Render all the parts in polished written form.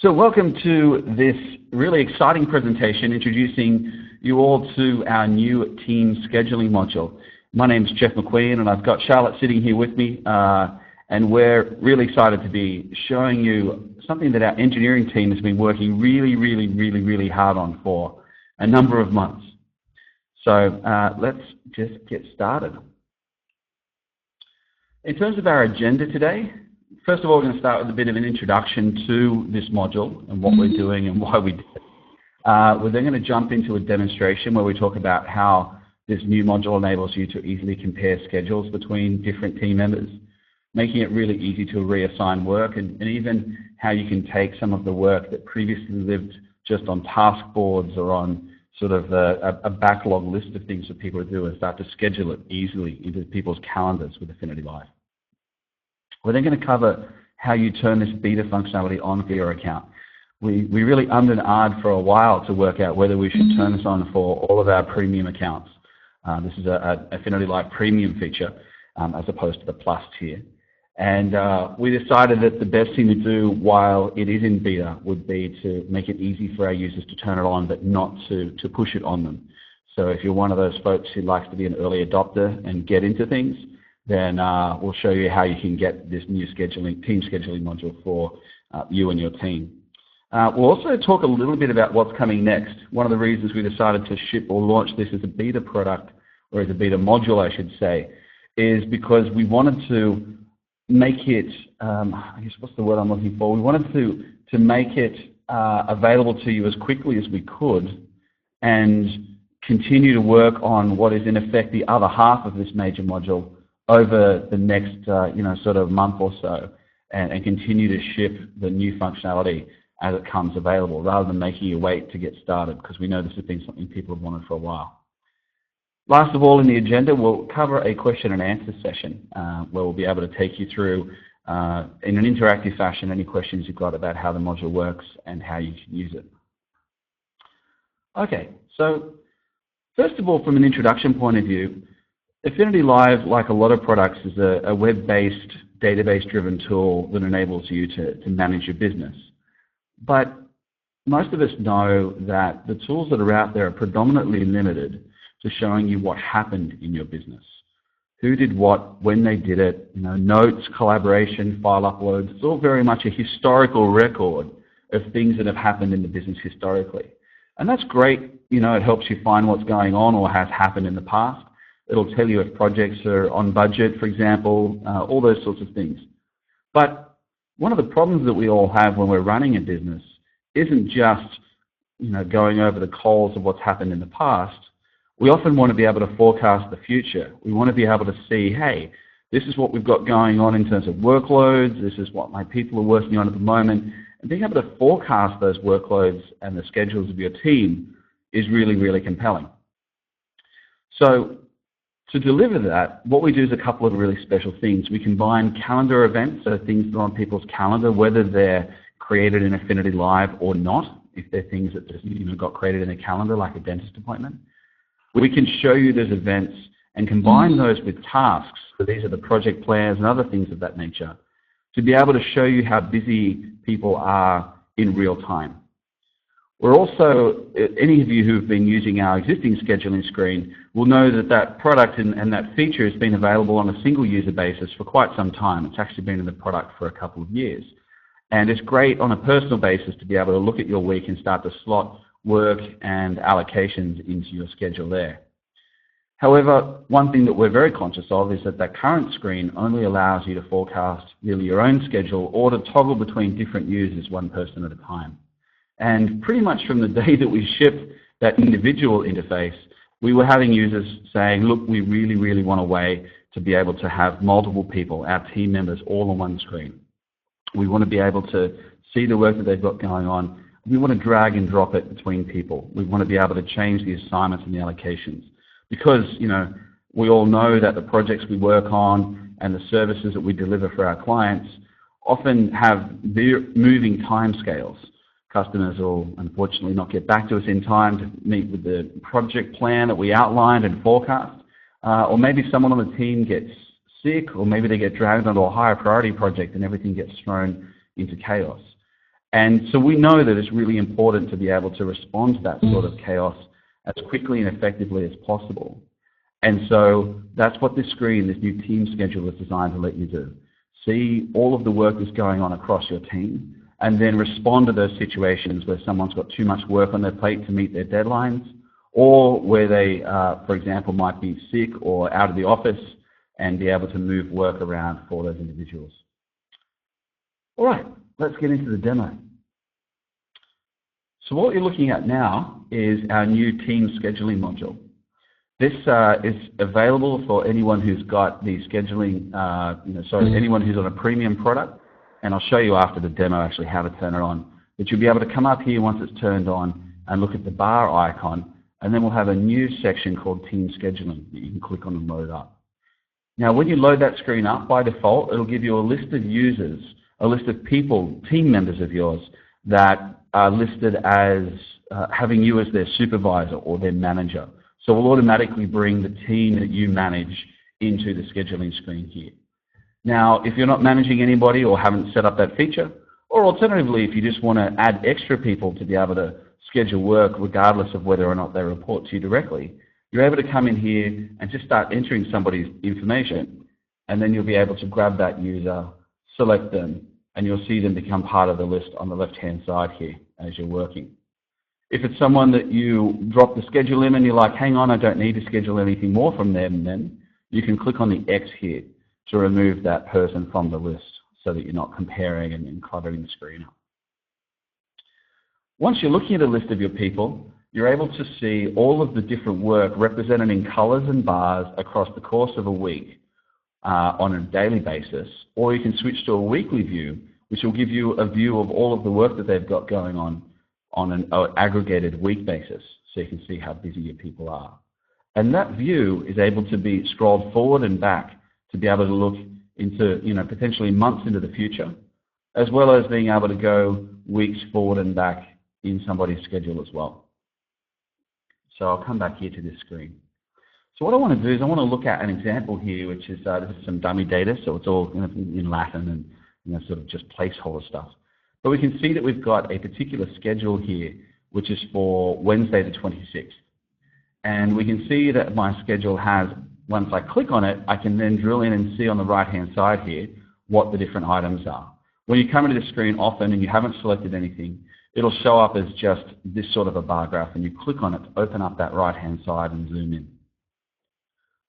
So welcome to this really exciting presentation introducing you all to our new team scheduling module. My name is Jeff McQueen and I've got Charlotte sitting here with me and we're really excited to be showing you something that our engineering team has been working really hard on for a number of months. So let's just get started. In terms of our agenda today, first of all, we're going to start with a bit of an introduction to this module and what we're doing and why we did it. We're then going to jump into a demonstration where we talk about how this new module enables you to easily compare schedules between different team members, making it really easy to reassign work, and even how you can take some of the work that previously lived just on task boards or on sort of a backlog list of things for people to do and start to schedule it easily into people's calendars with Affinity Live. We're then going to cover how you turn this beta functionality on for your account. We really ummed and ahed for a while to work out whether we should turn this on for all of our premium accounts. This is an Affinity Live premium feature as opposed to the Plus tier. And we decided that the best thing to do while it is in beta would be to make it easy for our users to turn it on, but not to push it on them. So if you're one of those folks who likes to be an early adopter and get into things, then we'll show you how you can get this new team scheduling module for you and your team. We'll also talk a little bit about what's coming next. One of the reasons we decided to ship or launch this as a beta product, or as a beta module I should say, is because we wanted to make it, I guess what's the word I'm looking for? We wanted to make it available to you as quickly as we could and continue to work on what is in effect the other half of this major module over the next sort of month or so, and continue to ship the new functionality as it comes available, rather than making you wait to get started, because we know this has been something people have wanted for a while. Last of all in the agenda, we'll cover a question and answer session where we'll be able to take you through in an interactive fashion any questions you've got about how the module works and how you can use it. Okay, so first of all, from an introduction point of view, Affinity Live, like a lot of products, is a web-based, database-driven tool that enables you to manage your business. But most of us know that the tools that are out there are predominantly limited to showing you what happened in your business. Who did what, when they did it, notes, collaboration, file uploads. It's all very much a historical record of things that have happened in the business historically. And that's great. It helps you find what's going on or has happened in the past. It'll tell you if projects are on budget, for example, all those sorts of things. But one of the problems that we all have when we're running a business isn't just going over the coals of what's happened in the past. We often want to be able to forecast the future. We want to be able to see, hey, this is what we've got going on in terms of workloads, this is what my people are working on at the moment, and being able to forecast those workloads and the schedules of your team is really compelling. So to deliver that, what we do is a couple of really special things. We combine calendar events, so things that are on people's calendar, whether they're created in Affinity Live or not, if they're things that just got created in a calendar like a dentist appointment. We can show you those events and combine those with tasks, so these are the project plans and other things of that nature, to be able to show you how busy people are in real time. We're also, any of you who've been using our existing scheduling screen will know that that product and that feature has been available on a single user basis for quite some time. It's actually been in the product for a couple of years. And it's great on a personal basis to be able to look at your week and start to slot work and allocations into your schedule there. However, one thing that we're very conscious of is that that current screen only allows you to forecast really your own schedule or to toggle between different users, one person at a time. And pretty much from the day that we shipped that individual interface, we were having users saying, look, we really want a way to be able to have multiple people, our team members, all on one screen. We want to be able to see the work that they've got going on. We want to drag and drop it between people. We want to be able to change the assignments and the allocations. Because, we all know that the projects we work on and the services that we deliver for our clients often have moving timescales. Customers will unfortunately not get back to us in time to meet with the project plan that we outlined and forecast. Or maybe someone on the team gets sick, or maybe they get dragged onto a higher priority project and everything gets thrown into chaos. And so we know that it's really important to be able to respond to that sort of chaos as quickly and effectively as possible. And so that's what this screen, this new team schedule, is designed to let you do. See all of the work that's going on across your team, and then respond to those situations where someone's got too much work on their plate to meet their deadlines, or where they, for example, might be sick or out of the office, and be able to move work around for those individuals. All right, let's get into the demo. So what you're looking at now is our new team scheduling module. This is available for anyone who's got the scheduling, anyone who's on a premium product, and I'll show you after the demo actually how to turn it on. But you'll be able to come up here once it's turned on and look at the bar icon, and then we'll have a new section called Team Scheduling that you can click on and load up. Now when you load that screen up, by default, it'll give you a list of users, a list of people, team members of yours, that are listed as having you as their supervisor or their manager. So we'll automatically bring the team that you manage into the scheduling screen here. Now, if you're not managing anybody or haven't set up that feature, or alternatively, if you just want to add extra people to be able to schedule work regardless of whether or not they report to you directly, you're able to come in here and just start entering somebody's information, and then you'll be able to grab that user, select them, and you'll see them become part of the list on the left-hand side here as you're working. If it's someone that you drop the schedule in and you're like, hang on, I don't need to schedule anything more from them, then you can click on the X here to remove that person from the list so that you're not comparing and cluttering the screen up. Once you're looking at a list of your people, you're able to see all of the different work represented in colors and bars across the course of a week on a daily basis, or you can switch to a weekly view, which will give you a view of all of the work that they've got going on an aggregated week basis, so you can see how busy your people are. And that view is able to be scrolled forward and back to be able to look into, potentially months into the future, as well as being able to go weeks forward and back in somebody's schedule as well. So I'll come back here to this screen. So what I want to do is I want to look at an example here, which is this is some dummy data, so it's all in Latin and sort of just placeholder stuff. But we can see that we've got a particular schedule here, which is for Wednesday the 26th. And we can see that my schedule has, once I click on it, I can then drill in and see on the right-hand side here what the different items are. When you come into the screen often and you haven't selected anything, it'll show up as just this sort of a bar graph, and you click on it to open up that right-hand side and zoom in.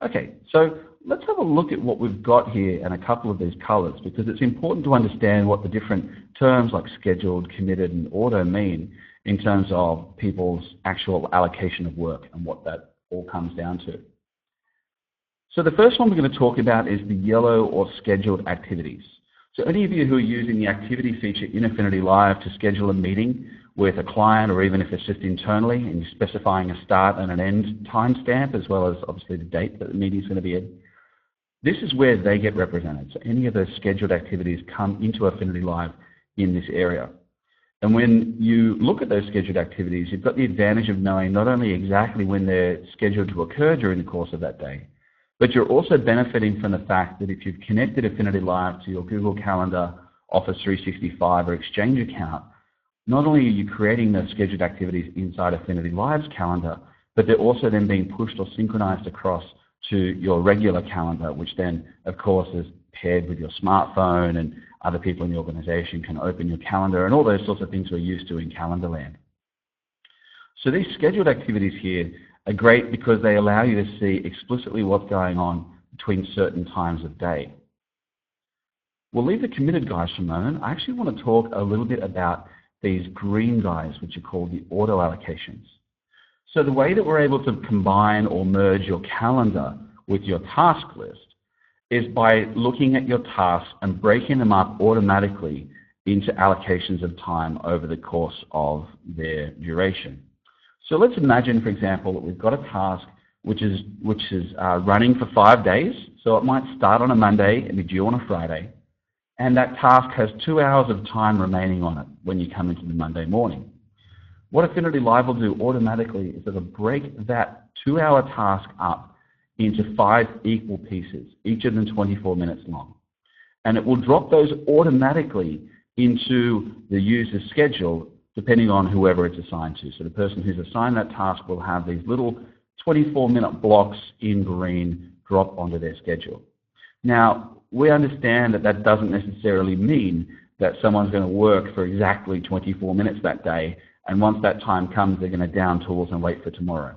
Okay, so let's have a look at what we've got here and a couple of these colors, because it's important to understand what the different terms like scheduled, committed, and auto mean in terms of people's actual allocation of work and what that all comes down to. So the first one we're going to talk about is the yellow or scheduled activities. So any of you who are using the activity feature in Affinity Live to schedule a meeting with a client, or even if it's just internally and you're specifying a start and an end timestamp, as well as obviously the date that the meeting is going to be in, this is where they get represented. So any of those scheduled activities come into Affinity Live in this area. And when you look at those scheduled activities, you've got the advantage of knowing not only exactly when they're scheduled to occur during the course of that day, but you're also benefiting from the fact that if you've connected Affinity Live to your Google Calendar, Office 365 or Exchange account, not only are you creating those scheduled activities inside Affinity Live's calendar, but they're also then being pushed or synchronized across to your regular calendar, which then, of course, is paired with your smartphone, and other people in the organization can open your calendar and all those sorts of things we're used to in Calendarland. So these scheduled activities here are great because they allow you to see explicitly what's going on between certain times of day. We'll leave the committed guys for a moment. I actually want to talk a little bit about these green guys, which are called the auto allocations. So the way that we're able to combine or merge your calendar with your task list is by looking at your tasks and breaking them up automatically into allocations of time over the course of their duration. So let's imagine, for example, that we've got a task which is running for 5 days. So it might start on a Monday and be due on a Friday. And that task has 2 hours of time remaining on it when you come into the Monday morning. What Affinity Live will do automatically is it'll break that 2-hour task up into 5 equal pieces, each of them 24 minutes long. And it will drop those automatically into the user's schedule depending on whoever it's assigned to. So the person who's assigned that task will have these little 24-minute blocks in green drop onto their schedule. Now, we understand that that doesn't necessarily mean that someone's going to work for exactly 24 minutes that day, and once that time comes, they're going to down tools and wait for tomorrow.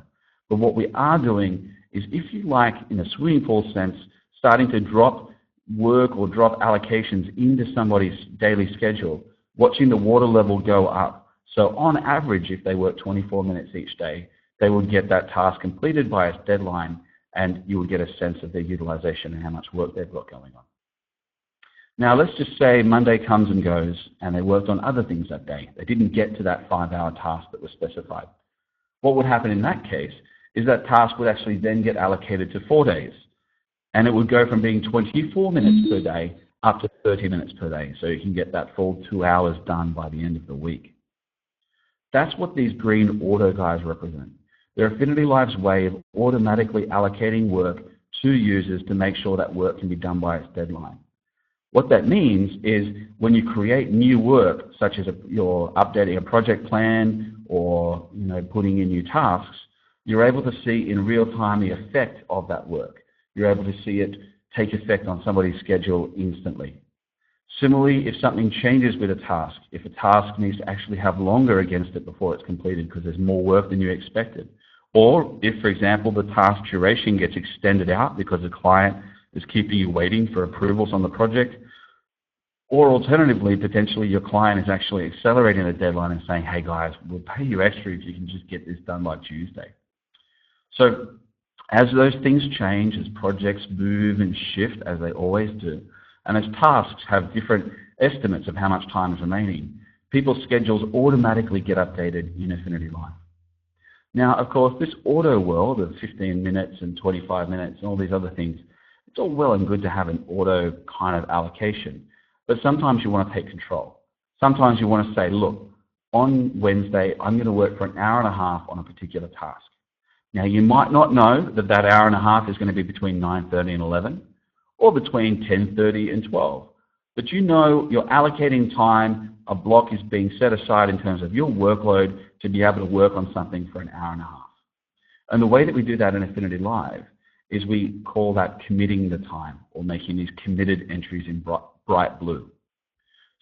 But what we are doing is, if you like, in a swimming pool sense, starting to drop work or drop allocations into somebody's daily schedule, watching the water level go up. So on average, if they work 24 minutes each day, they would get that task completed by its deadline, and you would get a sense of their utilization and how much work they've got going on. Now, let's just say Monday comes and goes, and they worked on other things that day. They didn't get to that 5-hour task that was specified. What would happen in that case is that task would actually then get allocated to 4 days, and it would go from being 24 minutes per day up to 30 minutes per day, so you can get that full 2 hours done by the end of the week. That's what these green auto guys represent. They're Affinity Live's way of automatically allocating work to users to make sure that work can be done by its deadline. What that means is, when you create new work, such as you're updating a project plan or putting in new tasks, you're able to see in real time the effect of that work. You're able to see it take effect on somebody's schedule instantly. Similarly, if something changes with a task, if a task needs to actually have longer against it before it's completed because there's more work than you expected, or if, for example, the task duration gets extended out because the client is keeping you waiting for approvals on the project, or alternatively, potentially your client is actually accelerating the deadline and saying, hey guys, we'll pay you extra if you can just get this done by Tuesday. So as those things change, as projects move and shift, as they always do, and as tasks have different estimates of how much time is remaining, people's schedules automatically get updated in Affinity Live. Now, of course, this auto world of 15 minutes and 25 minutes and all these other things, it's all well and good to have an auto kind of allocation, but sometimes you want to take control. Sometimes you want to say, look, on Wednesday, I'm going to work for an hour and a half on a particular task. Now, you might not know that that hour and a half is going to be between 9:30 and 11, or between 10:30 and 12. But you know you're allocating time, a block is being set aside in terms of your workload to be able to work on something for an hour and a half. And the way that we do that in Affinity Live is we call that committing the time, or making these committed entries in bright blue.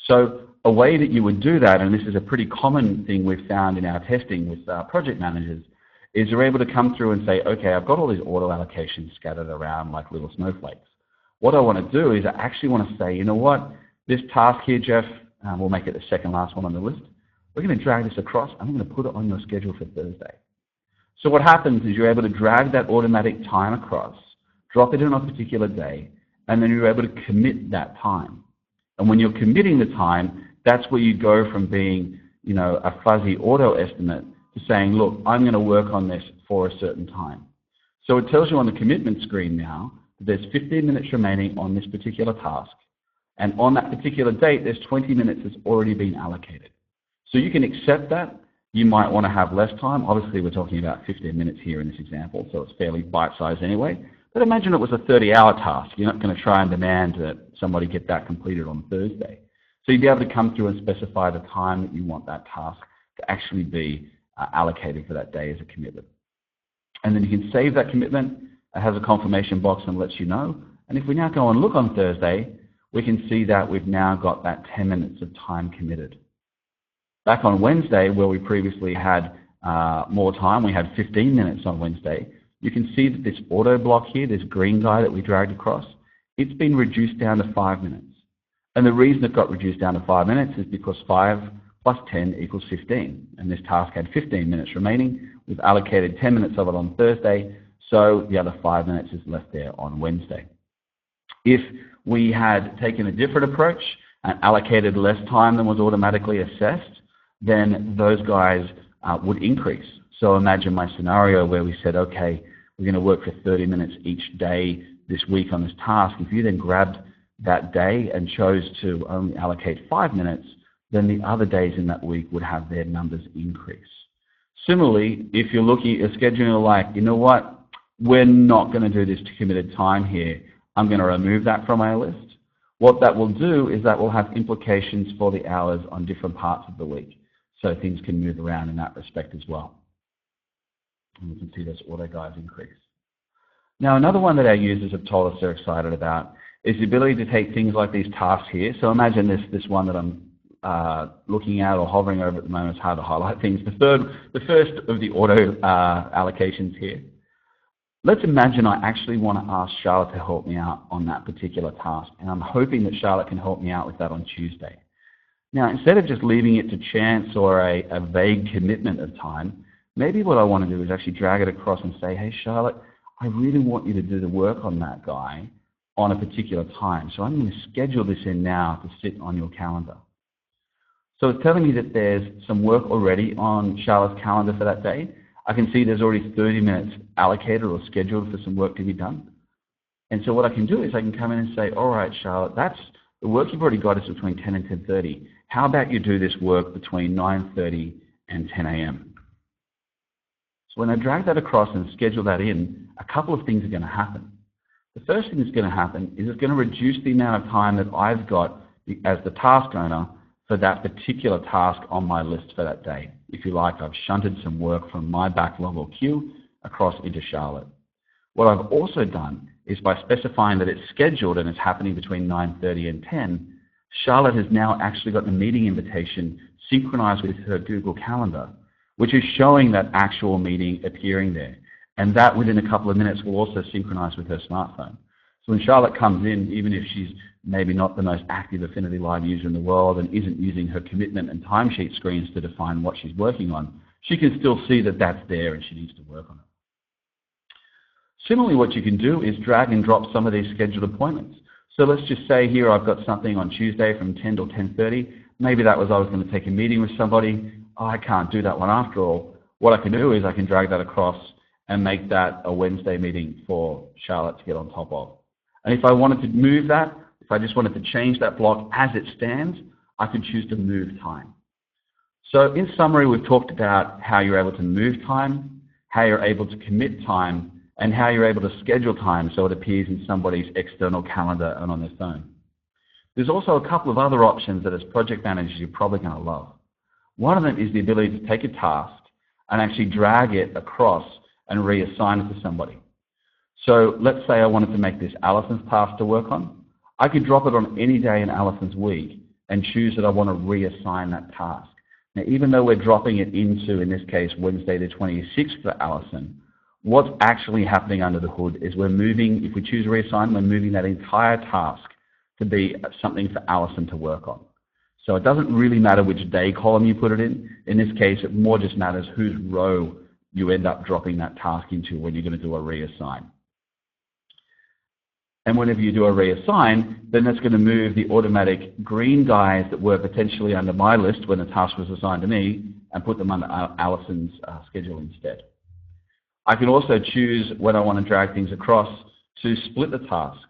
So a way that you would do that, and this is a pretty common thing we've found in our testing with project managers, is you're able to come through and say, okay, I've got all these auto allocations scattered around like little snowflakes. What I want to do is I actually want to say, you know what, this task here, Jeff, we'll make it the second last one on the list. We're going to drag this across. I'm going to put it on your schedule for Thursday. So what happens is you're able to drag that automatic time across, drop it in on a particular day, and then you're able to commit that time. And when you're committing the time, that's where you go from being, a fuzzy auto estimate to saying, look, I'm going to work on this for a certain time. So it tells you on the commitment screen now that there's 15 minutes remaining on this particular task, and on that particular date, there's 20 minutes that's already been allocated. So you can accept that. You might want to have less time. Obviously, we're talking about 15 minutes here in this example, so it's fairly bite-sized anyway. But imagine it was a 30-hour task. You're not going to try and demand that somebody get that completed on Thursday. So you'd be able to come through and specify the time that you want that task to actually be allocated for that day as a commitment. And then you can save that commitment. It has a confirmation box and lets you know. And if we now go and look on Thursday, we can see that we've now got that 10 minutes of time committed. Back on Wednesday, where we previously had more time, we had 15 minutes on Wednesday, you can see that this auto block here, this green guy that we dragged across, it's been reduced down to 5 minutes. And the reason it got reduced down to 5 minutes is because 5 plus 10 equals 15. And this task had 15 minutes remaining. We've allocated 10 minutes of it on Thursday, so the other 5 minutes is left there on Wednesday. If we had taken a different approach and allocated less time than was automatically assessed, then those guys would increase. So imagine my scenario where we said, okay, we're going to work for 30 minutes each day this week on this task. If you then grabbed that day and chose to only allocate 5 minutes, then the other days in that week would have their numbers increase. Similarly, if you're looking at scheduling like, you know what, we're not going to do this to committed time here, I'm going to remove that from our list. What that will do is that will have implications for the hours on different parts of the week. So things can move around in that respect as well. And we can see those auto guides increase. Now, another one that our users have told us they're excited about is the ability to take things like these tasks here. So imagine this one that I'm looking at or hovering over at the moment. It's hard to highlight things. The first of the auto allocations here. Let's imagine I actually want to ask Charlotte to help me out on that particular task, and I'm hoping that Charlotte can help me out with that on Tuesday. Now, instead of just leaving it to chance or a vague commitment of time, maybe what I want to do is actually drag it across and say, hey, Charlotte, I really want you to do the work on that guy on a particular time. So I'm going to schedule this in now to sit on your calendar. So it's telling me that there's some work already on Charlotte's calendar for that day. I can see there's already 30 minutes allocated or scheduled for some work to be done. And so what I can do is I can come in and say, all right, Charlotte, that's the work you've already got is between 10 and 10:30. How about you do this work between 9:30 and 10 a.m.? So when I drag that across and schedule that in, a couple of things are going to happen. The first thing that's going to happen is it's going to reduce the amount of time that I've got as the task owner for that particular task on my list for that day. If you like, I've shunted some work from my backlog or queue across into Charlotte. What I've also done is by specifying that it's scheduled and it's happening between 9:30 and 10, Charlotte has now actually got the meeting invitation synchronized with her Google Calendar, which is showing that actual meeting appearing there. And that within a couple of minutes will also synchronize with her smartphone. So when Charlotte comes in, even if she's maybe not the most active Affinity Live user in the world and isn't using her commitment and timesheet screens to define what she's working on, she can still see that that's there and she needs to work on it. Similarly, what you can do is drag and drop some of these scheduled appointments. So let's just say here I've got something on Tuesday from 10 till 10:30. Maybe that was I was going to take a meeting with somebody. Oh, I can't do that one after all. What I can do is I can drag that across and make that a Wednesday meeting for Charlotte to get on top of. And if I wanted to move that, if I just wanted to change that block as it stands, I could choose to move time. So in summary, we've talked about how you're able to move time, how you're able to commit time, and how you're able to schedule time so it appears in somebody's external calendar and on their phone. There's also a couple of other options that as project managers you're probably going to love. One of them is the ability to take a task and actually drag it across and reassign it to somebody. So let's say I wanted to make this Alison's task to work on. I could drop it on any day in Alison's week and choose that I want to reassign that task. Now, even though we're dropping it into, in this case, Wednesday the 26th for Alison, what's actually happening under the hood is we're moving, if we choose reassign, we're moving that entire task to be something for Alison to work on. So it doesn't really matter which day column you put it in. In this case, it more just matters whose row you end up dropping that task into when you're going to do a reassign. And whenever you do a reassign, then that's going to move the automatic green guys that were potentially under my list when the task was assigned to me and put them under Alison's schedule instead. I can also choose when I want to drag things across to split the task.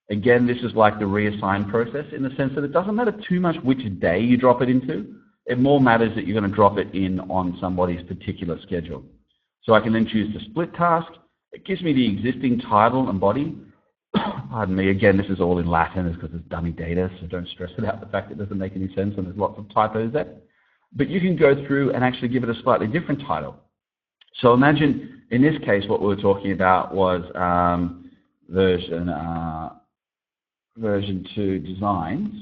Again, this is like the reassign process in the sense that it doesn't matter too much which day you drop it into. It more matters that you're going to drop it in on somebody's particular schedule. So I can then choose to split task. It gives me the existing title and body. Pardon me, again, this is all in Latin because it's dummy data, so don't stress about the fact it doesn't make any sense and there's lots of typos there. But you can go through and actually give it a slightly different title. So imagine, in this case, what we were talking about was version 2 designs.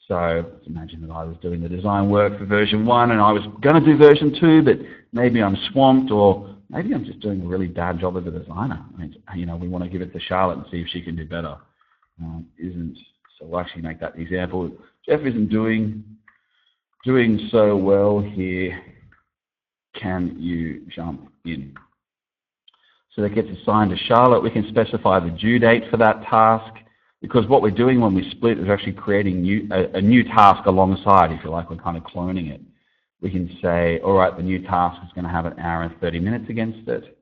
So let's imagine that I was doing the design work for version 1 and I was going to do version 2, but maybe I'm swamped or maybe I'm just doing a really bad job as a designer. I mean, you know, we want to give it to Charlotte and see if she can do better. So we'll actually make that the example. Jeff isn't doing so well here. Can you jump in? So that gets assigned to Charlotte. We can specify the due date for that task because what we're doing when we split is actually creating a new task alongside, if you like. We're kind of cloning it. We can say, all right, the new task is going to have an hour and 30 minutes against it,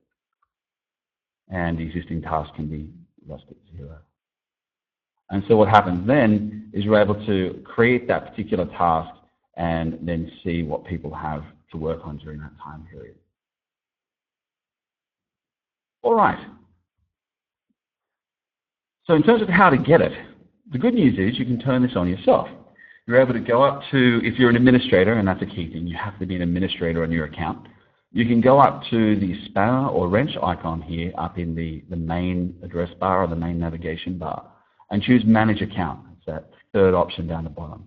and the existing task can be lost at 0. And so what happens then is we're able to create that particular task and then see what people have to work on during that time period. All right. So in terms of how to get it, The good news is you can turn this on yourself. You're able to go up to, if you're an administrator, and that's a key thing, you have to be an administrator on your account, you can go up to the spanner or wrench icon here up in the main address bar or the main navigation bar and choose Manage Account. It's that third option down the bottom.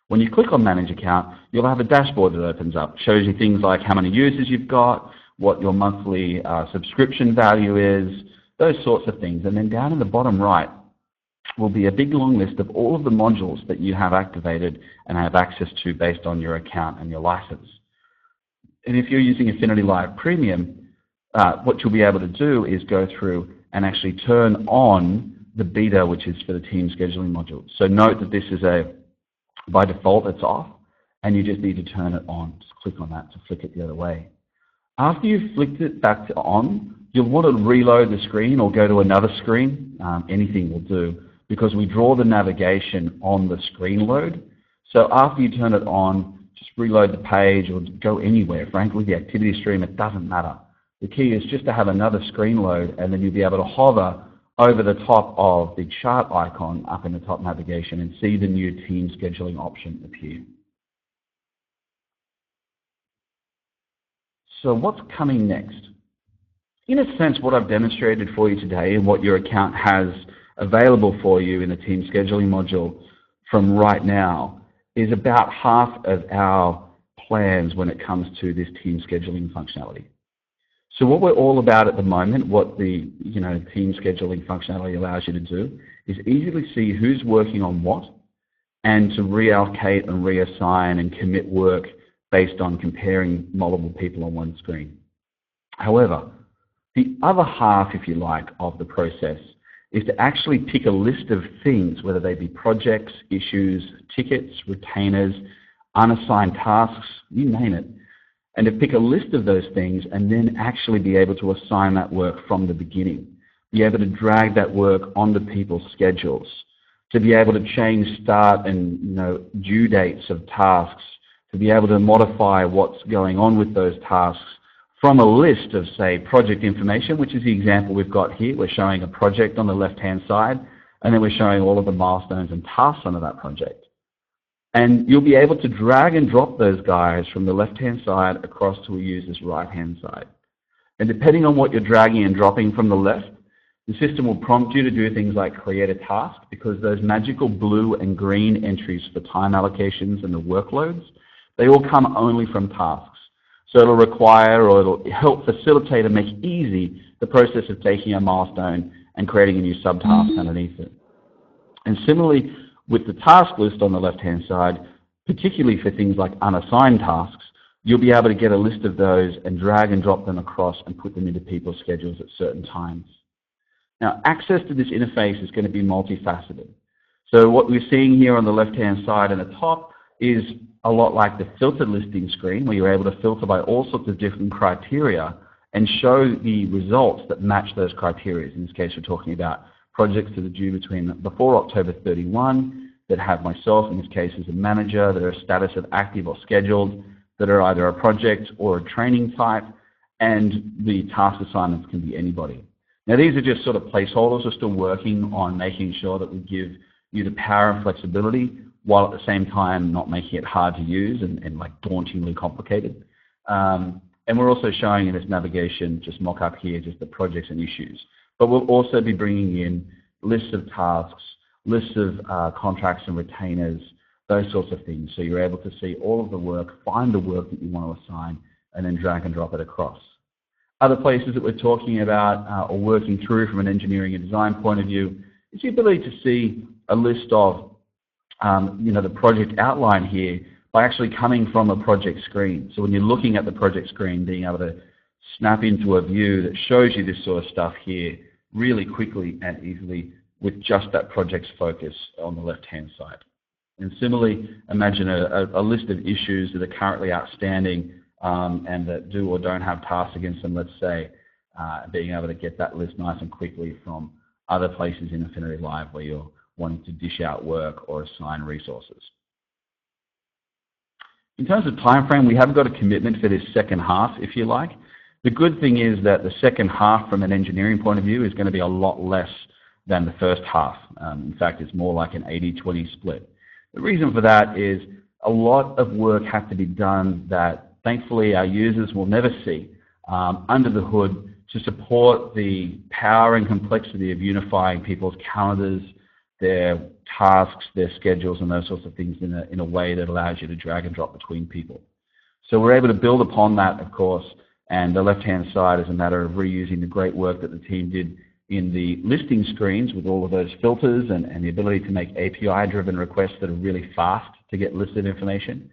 When you click on Manage Account, you'll have a dashboard that opens up. Shows you things like how many users you've got, what your monthly subscription value is, those sorts of things. And then down in the bottom right will be a big long list of all of the modules that you have activated and have access to based on your account and your license. And if you're using Affinity Live Premium, what you'll be able to do is go through and actually turn on the beta, which is for the team scheduling module. So note that this is by default it's off, and you just need to turn it on. Just click on that to flick it the other way. After you've flicked it back to on, you'll want to reload the screen or go to another screen. Anything will do, because we draw the navigation on the screen load. So after you turn it on, just reload the page or go anywhere. Frankly, the activity stream, it doesn't matter. The key is just to have another screen load, and then you'll be able to hover over the top of the chart icon up in the top navigation and see the new team scheduling option appear. So what's coming next? In a sense, what I've demonstrated for you today and what your account has available for you in the team scheduling module from right now is about half of our plans when it comes to this team scheduling functionality. So what we're all about at the moment, what the team scheduling functionality allows you to do, is easily see who's working on what and to reallocate and reassign and commit work based on comparing multiple people on one screen. However, the other half, if you like, of the process is to actually pick a list of things, whether they be projects, issues, tickets, retainers, unassigned tasks, you name it, and to pick a list of those things and then actually be able to assign that work from the beginning, be able to drag that work onto people's schedules, to be able to change start and due dates of tasks, to be able to modify what's going on with those tasks from a list of, say, project information, which is the example we've got here. We're showing a project on the left-hand side, and then we're showing all of the milestones and tasks under that project. And you'll be able to drag and drop those guys from the left-hand side across to a user's right-hand side. And depending on what you're dragging and dropping from the left, the system will prompt you to do things like create a task, because those magical blue and green entries for time allocations and the workloads, they all come only from tasks. So it'll require, or it'll help facilitate and make easy the process of taking a milestone and creating a new subtask underneath it. And similarly, with the task list on the left-hand side, particularly for things like unassigned tasks, you'll be able to get a list of those and drag and drop them across and put them into people's schedules at certain times. Now, access to this interface is going to be multifaceted. So what we're seeing here on the left-hand side and the top is a lot like the filtered listing screen, where you're able to filter by all sorts of different criteria and show the results that match those criteria. In this case, we're talking about projects that are due before October 31, that have myself, in this case, as a manager, that are a status of active or scheduled, that are either a project or a training type, and the task assignments can be anybody. Now, these are just sort of placeholders. We're still working on making sure that we give you the power and flexibility, while at the same time not making it hard to use and like dauntingly complicated. And we're also showing in this navigation, just mock up here, just the projects and issues. But we'll also be bringing in lists of tasks, lists of contracts and retainers, those sorts of things. So you're able to see all of the work, find the work that you want to assign, and then drag and drop it across. Other places that we're talking about or working through from an engineering and design point of view is the ability to see a list of the project outline here by actually coming from a project screen. So when you're looking at the project screen, being able to snap into a view that shows you this sort of stuff here really quickly and easily with just that project's focus on the left-hand side. And similarly, imagine a list of issues that are currently outstanding and that do or don't have tasks against them, let's say, being able to get that list nice and quickly from other places in Affinity Live where you're wanting to dish out work or assign resources. In terms of time frame, we haven't got a commitment for this second half, if you like. The good thing is that the second half from an engineering point of view is going to be a lot less than the first half. In fact, it's more like an 80-20 split. The reason for that is a lot of work has to be done that thankfully our users will never see under the hood to support the power and complexity of unifying people's calendars, their tasks, their schedules, and those sorts of things in a way that allows you to drag and drop between people. So we're able to build upon that, of course, and the left-hand side is a matter of reusing the great work that the team did in the listing screens with all of those filters and the ability to make API-driven requests that are really fast to get listed information.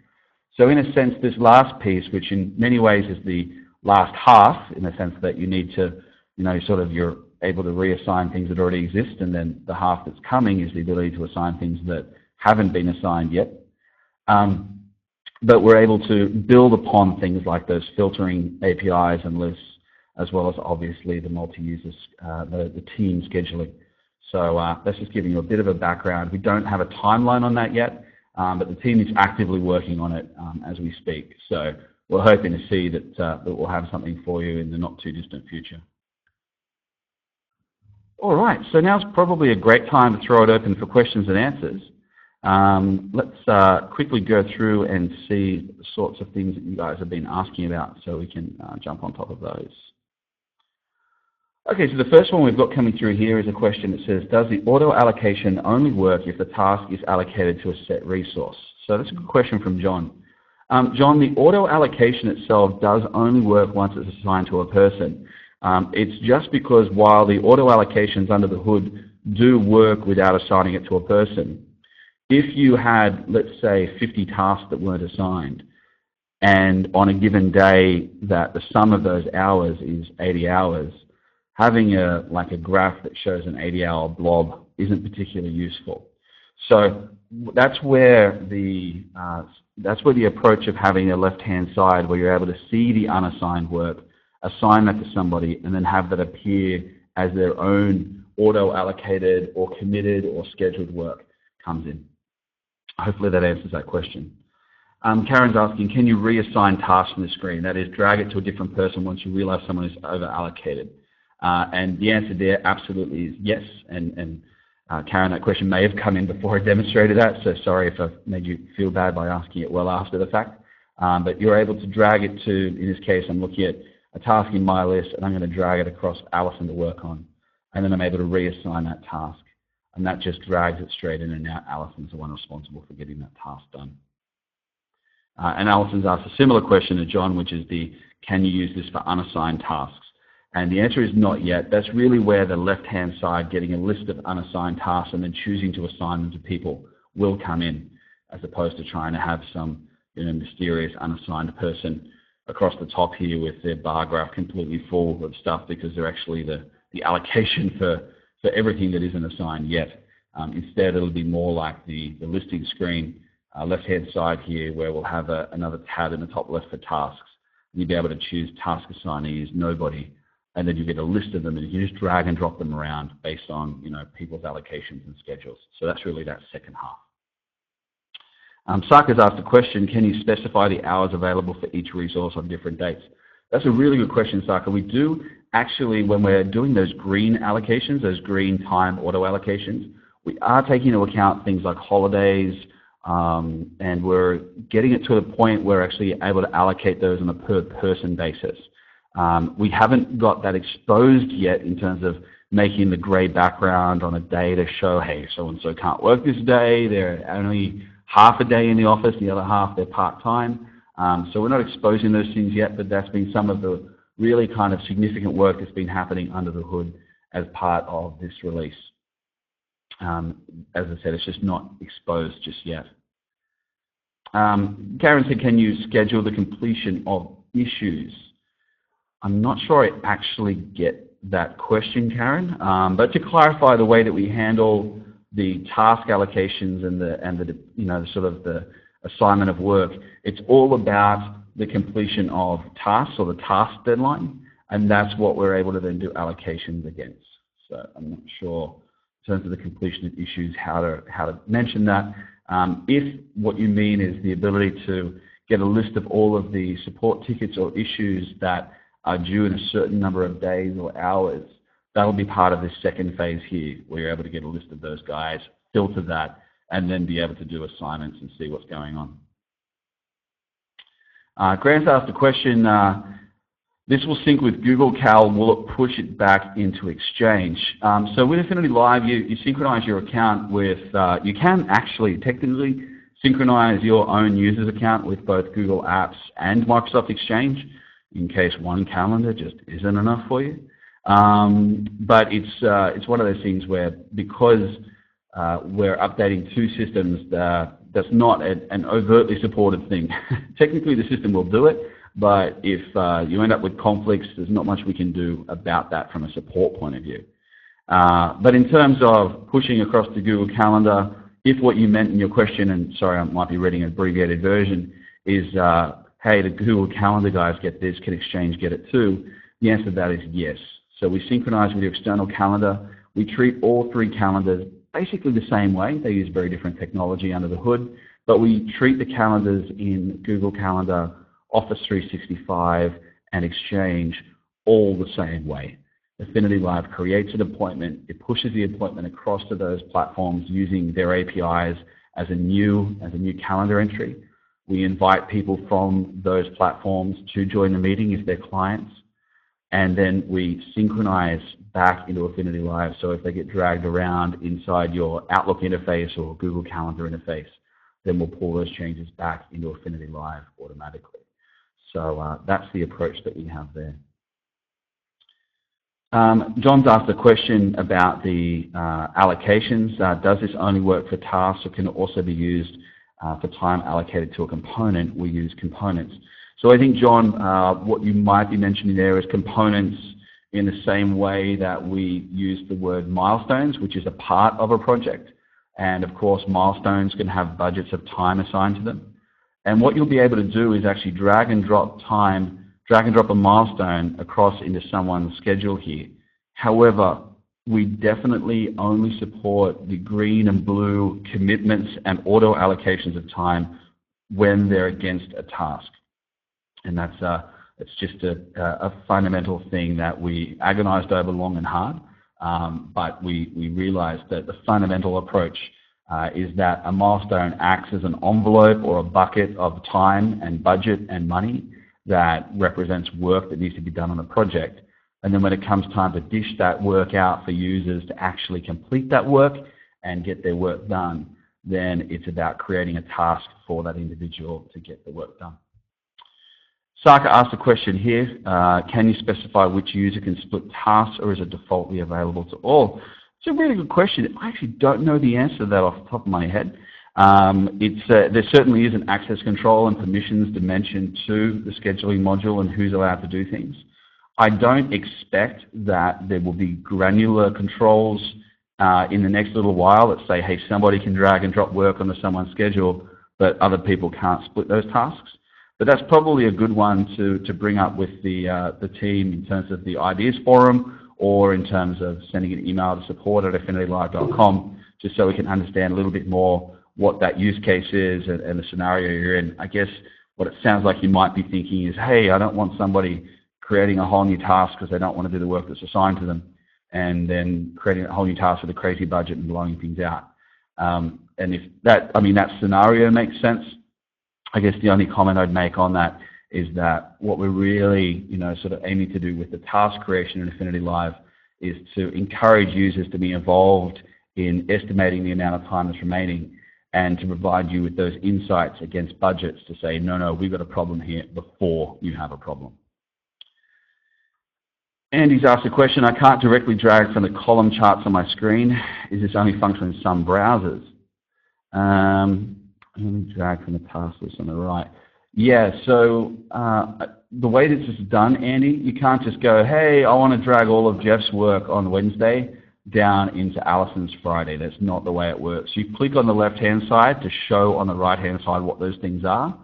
So in a sense, this last piece, which in many ways is the last half, in the sense that you need to, you're able to reassign things that already exist, and then the half that's coming is the ability to assign things that haven't been assigned yet. But we're able to build upon things like those filtering APIs and lists, as well as obviously the multi-users, the team scheduling. So that's just giving you a bit of a background. We don't have a timeline on that yet, but the team is actively working on it as we speak. So we're hoping to see that we'll have something for you in the not too distant future. All right, so now's probably a great time to throw it open for questions and answers. Let's quickly go through and see the sorts of things that you guys have been asking about so we can jump on top of those. Okay, so the first one we've got coming through here is a question that says, does the auto allocation only work if the task is allocated to a set resource? So that's a good question from John. John, the auto allocation itself does only work once it's assigned to a person. It's just because while the auto allocations under the hood do work without assigning it to a person, if you had, let's say, 50 tasks that weren't assigned, and on a given day that the sum of those hours is 80 hours, having a graph that shows an 80-hour blob isn't particularly useful. So that's where the approach of having a left-hand side where you're able to see the unassigned work, assign that to somebody, and then have that appear as their own auto-allocated or committed or scheduled work comes in. Hopefully that answers that question. Karen's asking, can you reassign tasks from the screen? That is, drag it to a different person once you realize someone is over-allocated. And the answer there absolutely is yes. And Karen, that question may have come in before I demonstrated that, so sorry if I've made you feel bad by asking it well after the fact. But you're able to drag it to, in this case, I'm looking at a task in my list, and I'm going to drag it across Alison to work on. And then I'm able to reassign that task. And that just drags it straight in, and now Alison's the one responsible for getting that task done. And Alison's asked a similar question to John, which is can you use this for unassigned tasks? And the answer is not yet. That's really where the left-hand side, getting a list of unassigned tasks and then choosing to assign them to people, will come in, as opposed to trying to have some mysterious unassigned person across the top here with their bar graph completely full of stuff because they're actually the allocation for everything that isn't assigned yet. Instead, it'll be more like the listing screen, left-hand side here, where we'll have another tab in the top left for tasks. You'll be able to choose task assignees, nobody, and then you get a list of them, and you can just drag and drop them around based on people's allocations and schedules. So that's really that second half. Saka's asked a question, can you specify the hours available for each resource on different dates? That's a really good question, Saka. We do actually, when we're doing those green allocations, those green time auto allocations, we are taking into account things like holidays, and we're getting it to the point where we're actually able to allocate those on a per person basis. We haven't got that exposed yet in terms of making the gray background on a day to show, hey, so-and-so can't work this day, they're only half a day in the office, the other half they're part-time. So we're not exposing those things yet, but that's been some of the really kind of significant work that's been happening under the hood as part of this release. As I said, it's just not exposed just yet. Karen said, can you schedule the completion of issues? I'm not sure I actually get that question, Karen, but to clarify the way that we handle the task allocations and the sort of the assignment of work, it's all about the completion of tasks or the task deadline, and that's what we're able to then do allocations against. So I'm not sure in terms of the completion of issues how to mention that. If what you mean is the ability to get a list of all of the support tickets or issues that are due in a certain number of days or hours, that'll be part of this second phase here, where you're able to get a list of those guys, filter that, and then be able to do assignments and see what's going on. Grant's asked a question, this will sync with Google Cal, will it push it back into Exchange? So with Affinity Live, you synchronize your account with, you can actually technically synchronize your own user's account with both Google Apps and Microsoft Exchange, in case one calendar just isn't enough for you. But it's one of those things where, because we're updating two systems, that's not an overtly supported thing. Technically the system will do it, but if you end up with conflicts, there's not much we can do about that from a support point of view. But in terms of pushing across to Google Calendar, if what you meant in your question, and sorry, I might be reading an abbreviated version, is, hey, the Google Calendar guys get this, can Exchange get it too? The answer to that is yes. So we synchronize with your external calendar. We treat all three calendars basically the same way. They use very different technology under the hood, but we treat the calendars in Google Calendar, Office 365, and Exchange all the same way. Affinity Live creates an appointment. It pushes the appointment across to those platforms using their APIs as a new calendar entry. We invite people from those platforms to join the meeting as their clients, and then we synchronize back into Affinity Live. So if they get dragged around inside your Outlook interface or Google Calendar interface, then we'll pull those changes back into Affinity Live automatically. So that's the approach that we have there. John's asked a question about the allocations. Does this only work for tasks, or can it also be used for time allocated to a component? We use components. So I think, John, what you might be mentioning there is components in the same way that we use the word milestones, which is a part of a project. And of course, milestones can have budgets of time assigned to them. And what you'll be able to do is actually drag and drop a milestone across into someone's schedule here. However, we definitely only support the green and blue commitments and auto allocations of time when they're against a task. And it's just a fundamental thing that we agonized over long and hard, but we realized that the fundamental approach is that a milestone acts as an envelope or a bucket of time and budget and money that represents work that needs to be done on a project. And then when it comes time to dish that work out for users to actually complete that work and get their work done, then it's about creating a task for that individual to get the work done. Saka asked a question here, can you specify which user can split tasks, or is it defaultly available to all? It's a really good question. I actually don't know the answer to that off the top of my head. There certainly is an access control and permissions dimension to the scheduling module and who's allowed to do things. I don't expect that there will be granular controls in the next little while that say, hey, somebody can drag and drop work onto someone's schedule, but other people can't split those tasks. But that's probably a good one to bring up with the team in terms of the ideas forum, or in terms of sending an email to support@affinitylive.com, just so we can understand a little bit more what that use case is and the scenario you're in. I guess what it sounds like you might be thinking is, hey, I don't want somebody creating a whole new task because they don't want to do the work that's assigned to them, and then creating a whole new task with a crazy budget and blowing things out. And if that, that scenario makes sense, I guess the only comment I'd make on that is that what we're really, sort of aiming to do with the task creation in Affinity Live is to encourage users to be involved in estimating the amount of time that's remaining, and to provide you with those insights against budgets to say, no, we've got a problem here before you have a problem. Andy's asked a question, I can't directly drag from the column charts on my screen. Is this only functional in some browsers? Let me drag from the task list on the right. Yeah, so the way this is done, Andy, you can't just go, hey, I want to drag all of Jeff's work on Wednesday down into Alison's Friday. That's not the way it works. You click on the left-hand side to show on the right-hand side what those things are,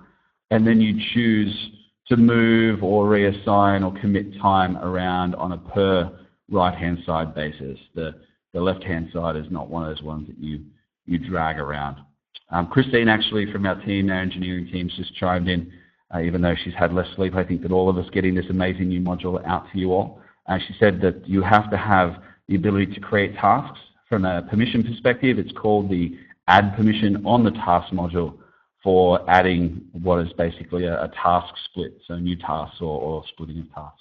and then you choose to move or reassign or commit time around on a per right-hand side basis. The left-hand side is not one of those ones that you drag around. Christine, actually, from our team, our engineering team's just chimed in, even though she's had less sleep, I think, that all of us getting this amazing new module out to you all. She said that you have to have the ability to create tasks. From a permission perspective, it's called the add permission on the task module for adding what is basically a task split, so new tasks or splitting of tasks.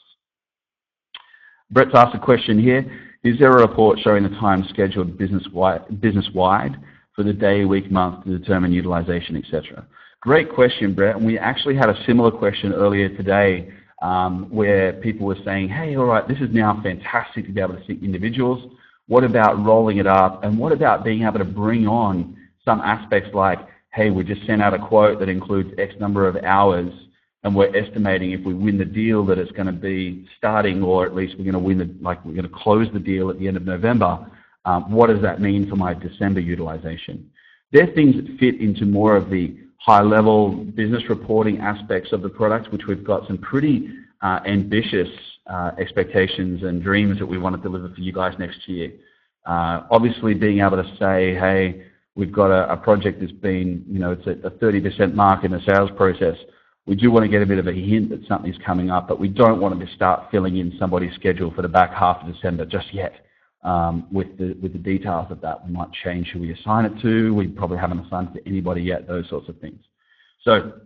Brett's asked a question here. Is there a report showing the time scheduled business-wide for the day, week, month to determine utilization, etc.? Great question, Brett. And we actually had a similar question earlier today where people were saying, hey, all right, this is now fantastic to be able to see individuals. What about rolling it up? And what about being able to bring on some aspects like, hey, we just sent out a quote that includes X number of hours, and we're estimating if we win the deal that it's going to be starting, or at least we're going to win we're going to close the deal at the end of November. What does that mean for my December utilization? They're things that fit into more of the high-level business reporting aspects of the product, which we've got some pretty ambitious expectations and dreams that we want to deliver for you guys next year. Obviously, being able to say, hey, we've got a project that's been, it's at a 30% mark in the sales process. We do want to get a bit of a hint that something's coming up, but we don't want to start filling in somebody's schedule for the back half of December just yet. With the details of that, we might change who we assign it to. We probably haven't assigned it to anybody yet, those sorts of things. So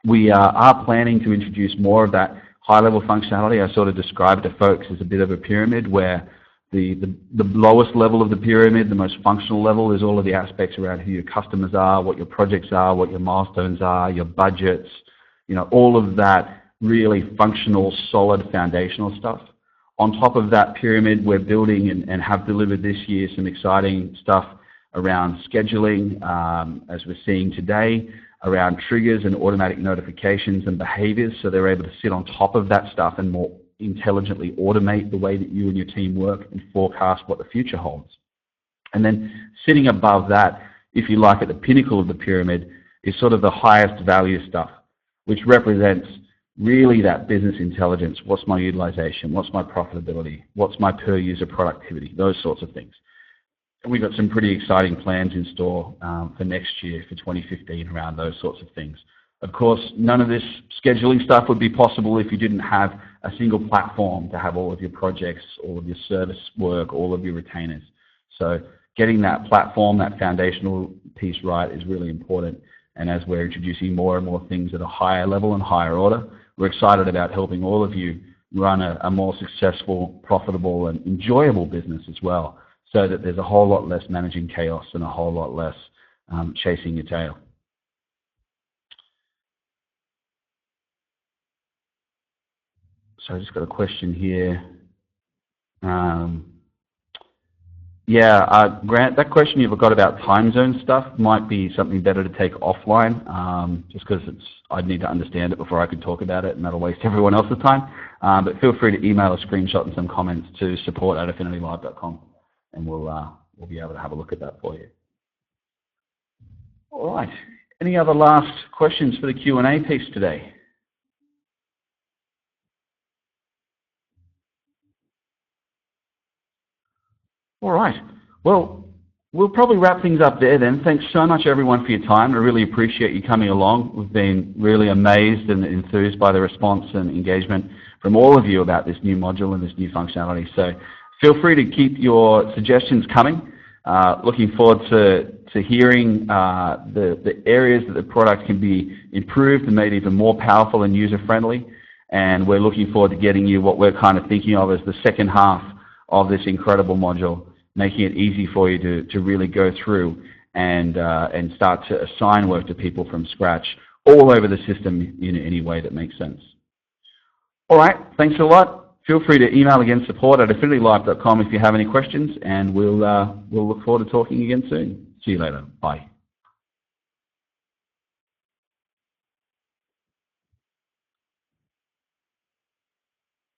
we are planning to introduce more of that high-level functionality. I sort of described to folks as a bit of a pyramid where the lowest level of the pyramid, the most functional level, is all of the aspects around who your customers are, what your projects are, what your milestones are, your budgets, all of that really functional, solid, foundational stuff. On top of that pyramid, we're building and have delivered this year some exciting stuff around scheduling, as we're seeing today, around triggers and automatic notifications and behaviors, so they're able to sit on top of that stuff and more intelligently automate the way that you and your team work and forecast what the future holds. And then sitting above that, if you like, at the pinnacle of the pyramid, is sort of the highest value stuff, which represents really that business intelligence. What's my utilization? What's my profitability? What's my per user productivity? Those sorts of things. And we've got some pretty exciting plans in store for next year, for 2015, around those sorts of things. Of course, none of this scheduling stuff would be possible if you didn't have a single platform to have all of your projects, all of your service work, all of your retainers. So getting that platform, that foundational piece right is really important. And as we're introducing more and more things at a higher level and higher order, we're excited about helping all of you run a more successful, profitable, and enjoyable business as well, so that there's a whole lot less managing chaos and a whole lot less chasing your tail. So I just got a question here. Grant, that question you've got about time zone stuff might be something better to take offline, just because I'd need to understand it before I could talk about it, and that'll waste everyone else's time. But feel free to email a screenshot and some comments to support@affinitylive.com, and we'll be able to have a look at that for you. All right. Any other last questions for the Q&A piece today? All right. Well, we'll probably wrap things up there then. Thanks so much, everyone, for your time. I really appreciate you coming along. We've been really amazed and enthused by the response and engagement from all of you about this new module and this new functionality. So feel free to keep your suggestions coming. Looking forward to hearing the areas that the product can be improved and made even more powerful and user-friendly. And we're looking forward to getting you what we're kind of thinking of as the second half of this incredible module, making it easy for you to really go through and start to assign work to people from scratch all over the system in any way that makes sense. All right, thanks a lot. Feel free to email again, support@affinitylive.com if you have any questions, and we'll look forward to talking again soon. See you later. Bye.